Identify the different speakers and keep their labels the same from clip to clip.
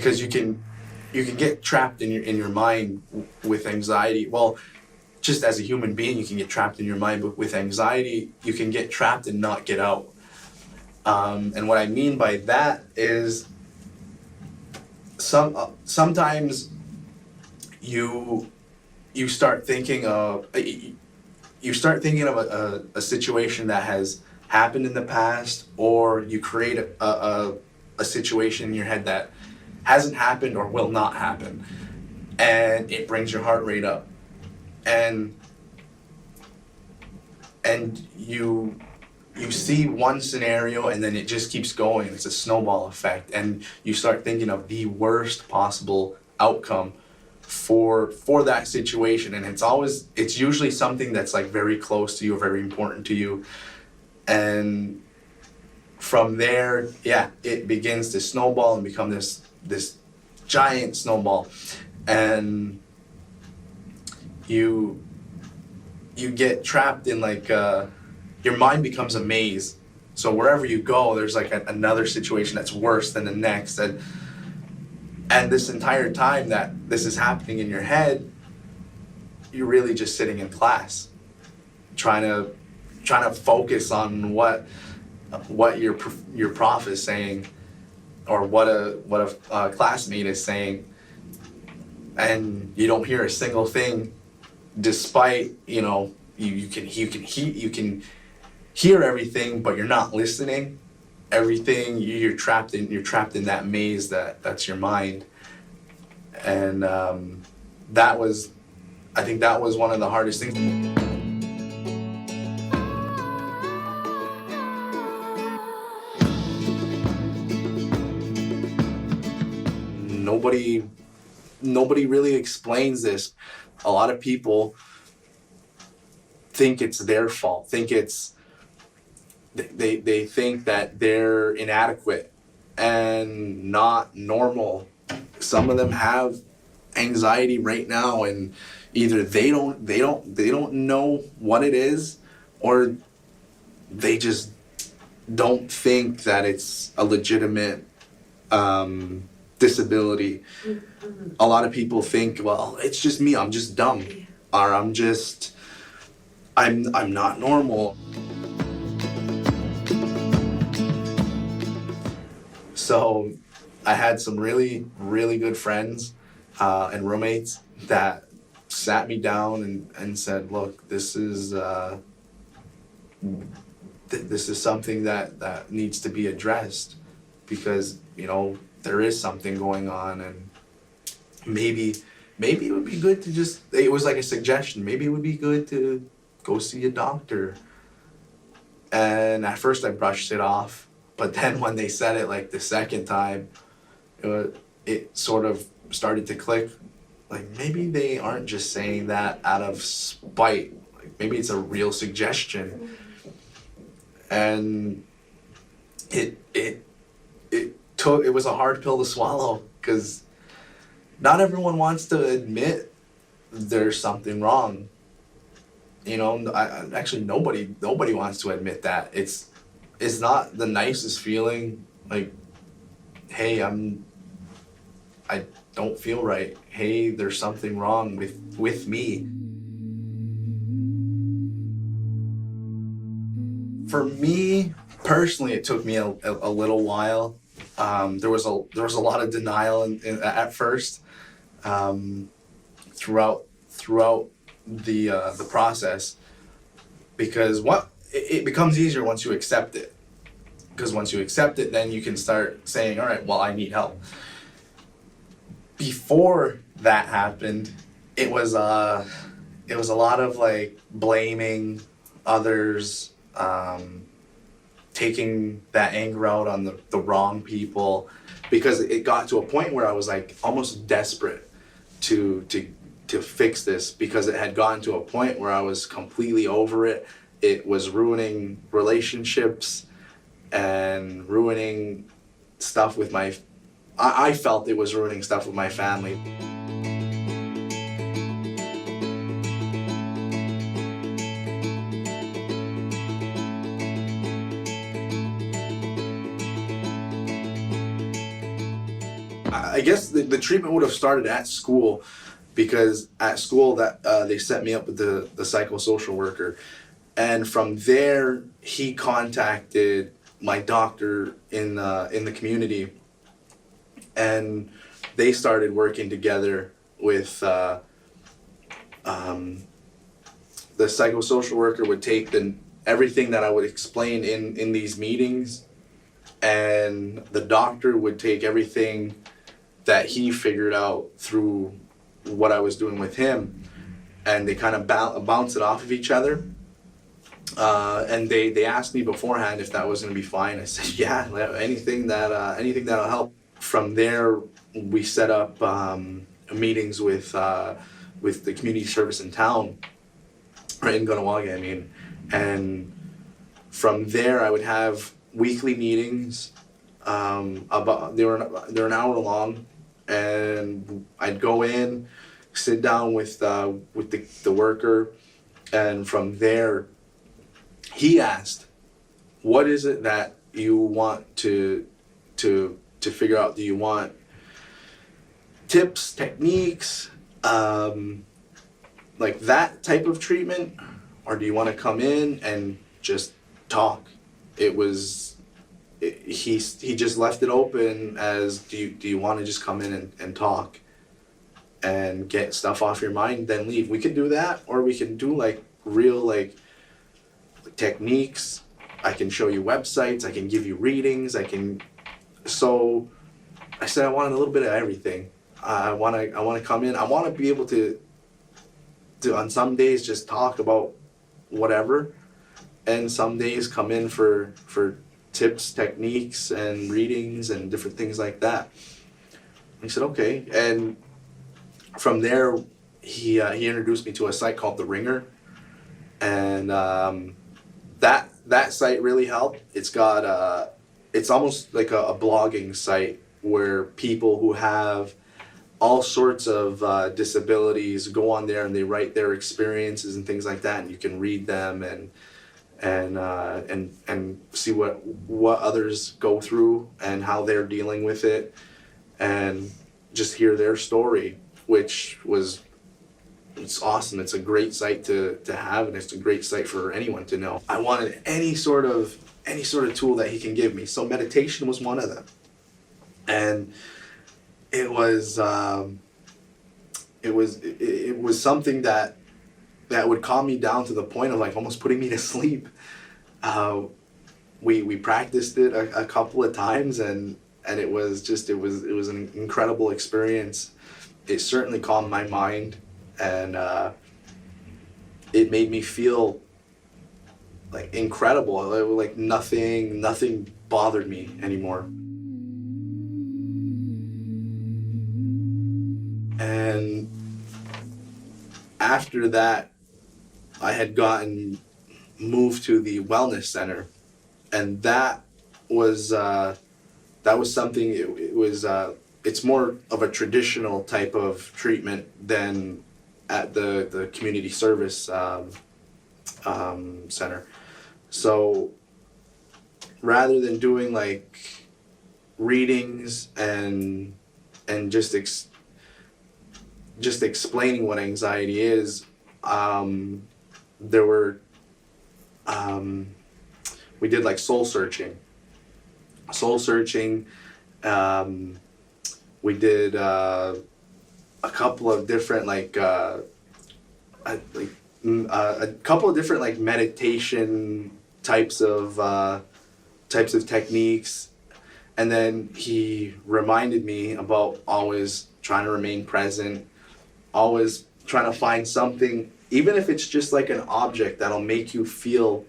Speaker 1: because you can get trapped in your mind with anxiety. Well, just as a human being, you can get trapped in your mind, but with anxiety, you can get trapped and not get out. And what I mean by that is sometimes you start thinking of a situation that has happened in the past, or you create a situation in your head that hasn't happened or will not happen, and it brings your heart rate up, and you see one scenario and then it just keeps going. It's a snowball effect, and you start thinking of the worst possible outcome for that situation, and it's usually something that's like very close to you or very important to you. And from there, it begins to snowball and become this giant snowball, and you get trapped in like your mind becomes a maze. So wherever you go, there's like another situation that's worse than the next, and this entire time that this is happening in your head, you're really just sitting in class, trying to focus on what your prof is saying, or what a classmate is saying, and you don't hear a single thing, despite you can hear everything, but you're not listening. Everything you're trapped in that maze that's your mind, and I think that was one of the hardest things. Nobody really explains this. A lot of people think it's their fault, they think that they're inadequate and not normal. Some of them have anxiety right now, and either they don't know what it is, or they just don't think that it's a legitimate disability. Mm-hmm. A lot of people think, well, it's just me, I'm just dumb, or I'm not normal. So I had some really, really good friends and roommates that sat me down and said, look, this is something that needs to be addressed, because there is something going on, and maybe it would be good to it was like a suggestion, maybe it would be good to go see a doctor. And at first I brushed it off, but then when they said it like the second time, it sort of started to click. Like, maybe they aren't just saying that out of spite. Like, maybe it's a real suggestion. And it was a hard pill to swallow, because not everyone wants to admit there's something wrong. Actually nobody wants to admit that. It's not the nicest feeling. Like, hey, I don't feel right. Hey, there's something wrong with me. For me personally, it took me a little while. There was a lot of denial at first, throughout the process, because it becomes easier once you accept it. Because once you accept it, then you can start saying, all right, well, I need help. Before that happened, it was a lot of like blaming others, taking that anger out on the wrong people, because it got to a point where I was like almost desperate to fix this, because it had gotten to a point where I was completely over it. It was ruining relationships and ruining stuff with I felt it was ruining stuff with my family. I guess the treatment would have started at school, because at school that they set me up with the psychosocial worker, and from there he contacted my doctor in the community, and they started working together with the psychosocial worker would take everything that I would explain in these meetings, and the doctor would take everything that he figured out through what I was doing with him, and they kind of bounce it off of each other. And they asked me beforehand if that was going to be fine. I said, yeah, anything that'll help. From there, we set up meetings with the community service in town, right in Kahnawake, I mean. And from there, I would have weekly meetings. They were an hour long, and I'd go in, sit down with the worker, and from there, he asked, "What is it that you want to figure out? Do you want tips, techniques, like that type of treatment, or do you want to come in and just talk?" He just left it open as, do you want to just come in and talk and get stuff off your mind, then leave. We could do that, or we can do like real techniques. I can show you websites, I can give you readings, so I said I wanted a little bit of everything. I want to come in, I want to be able to on some days just talk about whatever, and some days come in for tips, techniques, and readings and different things like that. He said, okay. And from there, he introduced me to a site called The Ringer, and that site really helped. It's got it's almost like a blogging site where people who have all sorts of disabilities go on there and they write their experiences and things like that, and you can read them and see what others go through and how they're dealing with it, and just hear their story, it's awesome. It's a great site to have, and it's a great site for anyone to know. I wanted any sort of tool that he can give me. So meditation was one of them, and it was something that would calm me down to the point of like almost putting me to sleep. We practiced it a couple of times, and it was an incredible experience. It certainly calmed my mind, and it made me feel like incredible. Like nothing bothered me anymore. And after that, I had gotten moved to the wellness center, and that was something. It's more of a traditional type of treatment than at the community service center. So rather than doing like readings and just explaining what anxiety is, we did like soul searching. We did a couple of different a couple of different like meditation types of techniques, and then he reminded me about always trying to remain present, always trying to find something, even if it's just like an object that'll make you feel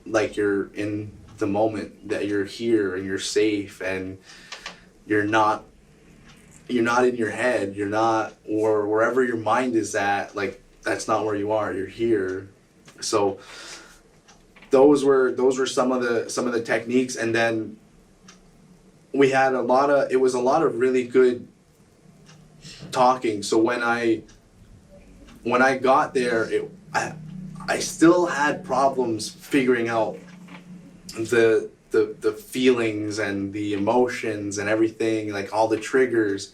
Speaker 1: like you're in the moment, that you're here and you're safe and you're not in your head, you're not, or wherever your mind is at, like that's not where you are, you're here. So those were some of the techniques, and then we had a lot of really good talking. So when I got there, I still had problems figuring out the the feelings and the emotions and everything, like all the triggers.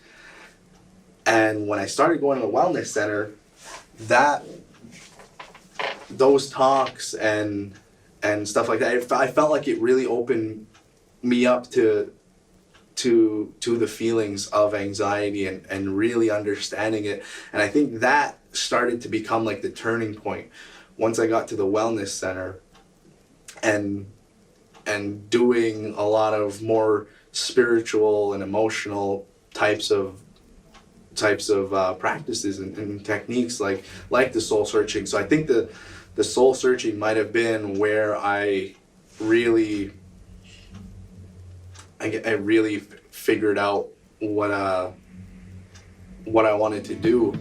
Speaker 1: And when I started going to the wellness center, those talks and stuff like that, I felt like it really opened me up to the feelings of anxiety and really understanding it. And I think that started to become like the turning point once I got to the wellness center and doing a lot of more spiritual and emotional types of practices and techniques like the soul searching. So I think the soul searching might have been where I really figured out what I wanted to do.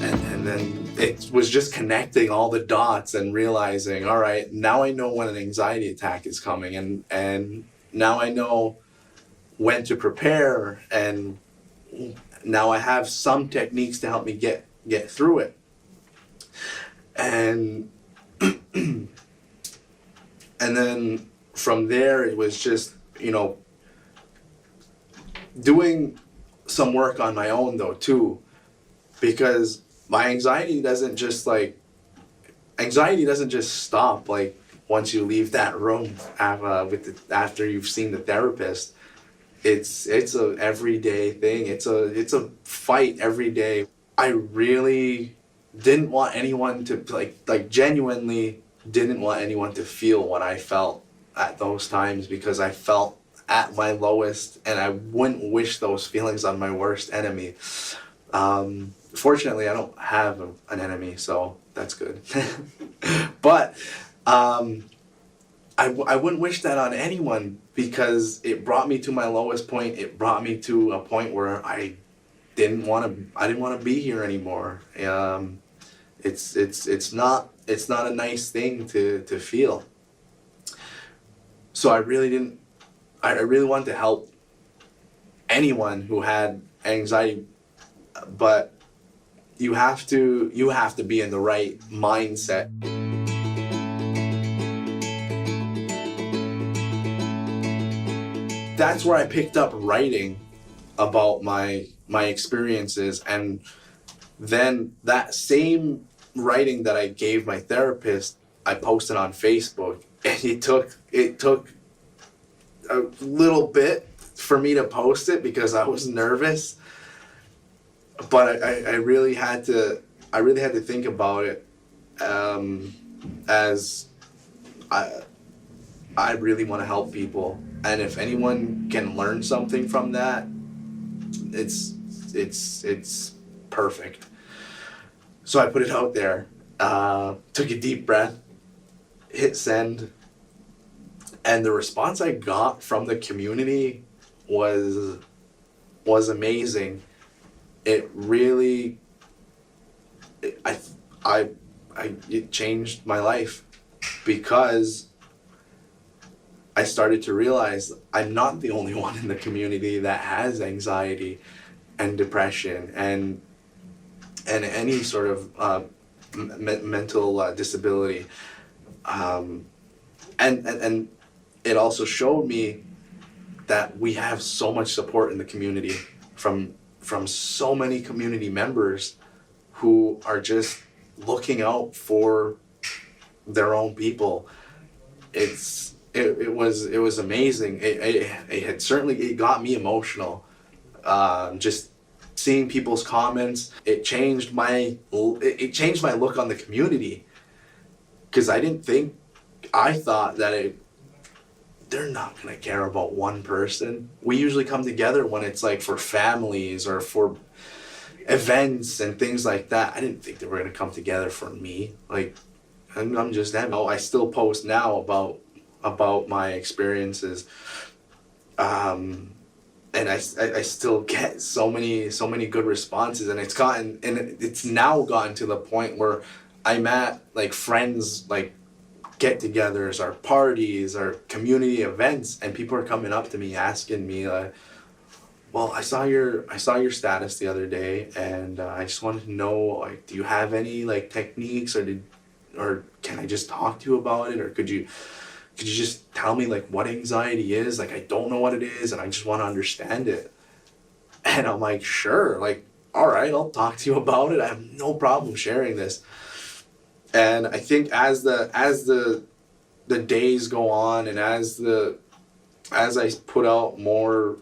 Speaker 1: And then it was just connecting all the dots and realizing, all right, now I know when an anxiety attack is coming, and now I know when to prepare, and now I have some techniques to help me get through it. And and then from there, it was just, doing some work on my own though too, because my anxiety doesn't just stop like once you leave that room after you've seen the therapist. It's a everyday thing. It's a fight every day. I really didn't want anyone to genuinely didn't want anyone to feel what I felt at those times, because I felt at my lowest, and I wouldn't wish those feelings on my worst enemy. Fortunately, I don't have an enemy, so that's good. But I wouldn't wish that on anyone, because it brought me to my lowest point. It brought me to a point where I didn't want to be here anymore. It's not a nice thing to feel. So I really wanted to help anyone who had anxiety, but you have to be in the right mindset. That's where I picked up writing about my experiences, and then that same writing that I gave my therapist, I posted on Facebook, and it took a little bit for me to post it because I was nervous, but I really had to think about it as I really want to help people, and if anyone can learn something from that, it's perfect. So I put it out there, took a deep breath, hit send, and the response I got from the community was amazing. It really, it changed my life, because I started to realize I'm not the only one in the community that has anxiety and depression and any sort of mental disability. And it also showed me that we have so much support in the community from so many community members who are just looking out for their own people. It was amazing. It got me emotional. Just seeing people's comments, it changed my look on the community, because I thought that they're not gonna care about one person. We usually come together when it's like for families or for events and things like that. I didn't think they were gonna come together for me. Like, I'm just them. I still post now about my experiences, and I still get so many good responses, and it's now gotten to the point where I'm at like friends like get-togethers or parties or community events, and people are coming up to me asking me well, I saw your status the other day, and I just wanted to know, like, do you have any like techniques, or or can I just talk to you about it, or could you just tell me like what anxiety is? Like, I don't know what it is and I just want to understand it. And I'm like, sure, like, all right, I'll talk to you about it. I have no problem sharing this. And I think as the days go on, and as I put out more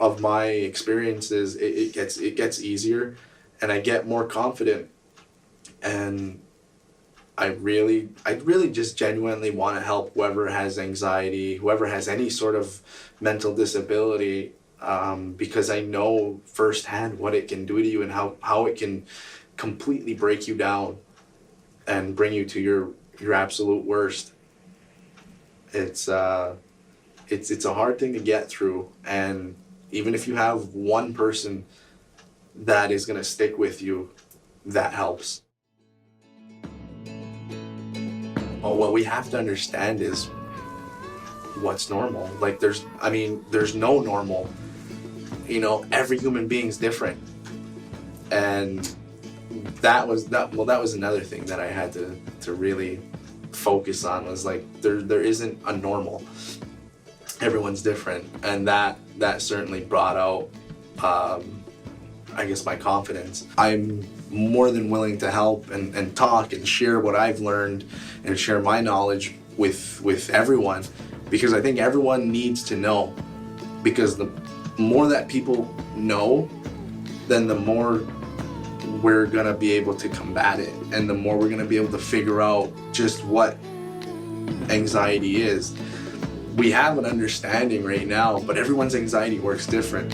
Speaker 1: of my experiences, it gets easier, and I get more confident, and I really just genuinely want to help whoever has anxiety, whoever has any sort of mental disability, because I know firsthand what it can do to you, and how it can completely break you down and bring you to your absolute worst. It's a hard thing to get through, and even if you have one person that is going to stick with you, that helps. Well, what we have to understand is what's normal. Like, there's no normal. You know, every human being's different. And that was another thing that I had to really focus on, was like, there isn't a normal. Everyone's different. And that certainly brought out, I guess, my confidence. I'm more than willing to help and talk and share what I've learned and share my knowledge with everyone, because I think everyone needs to know, because the more that people know, then the more we're gonna be able to combat it, and the more we're gonna be able to figure out just what anxiety is. We have an understanding right now, but everyone's anxiety works different.